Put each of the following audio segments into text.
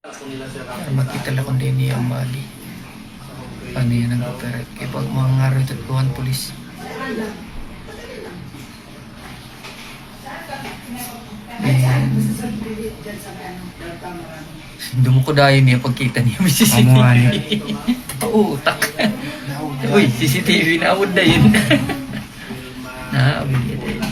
Para makita lang kung din niya ang mali. Paano yan nag-operate? Kaya pag mga ngaro ito, tuwan polis. Dumo ko dahil niya pagkita niya may CCTV. Oo, utak. Uy, CCTV na awod na yun. Naawid yun.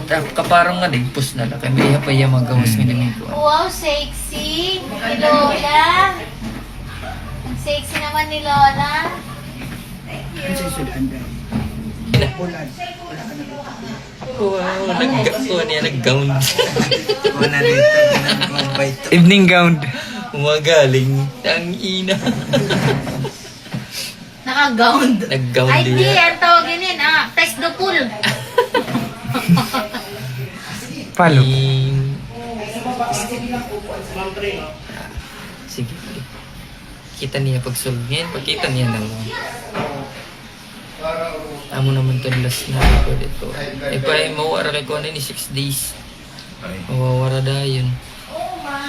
At kaparang nga din, pus na lang. Kaya may hapaya magawas nga namin ko. Wow, sexy! Ni Lola! Ang sexy naman ni Lola. Thank you. Wow, nag-gown. Wala dito, nag-gown ito. Evening gown. Umagaling. Ang ina. Naka-gown. Nag-gown Ay, din di. yan. Ang tawagin yun. Text the pool. Palo. Sige. Kita niya pag-solve ngayon. Pagkita niya na lang. Amo naman ito last na record ito. E pa mawara kay ko ni 6 days. Mawawara da yun.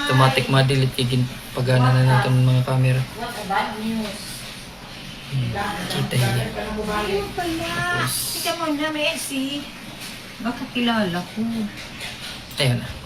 Automatic ma-delete kigin pagana na natin ng mga camera. Kita niya. Ika mo na, Messi. Baka kilala ko. Ayun na.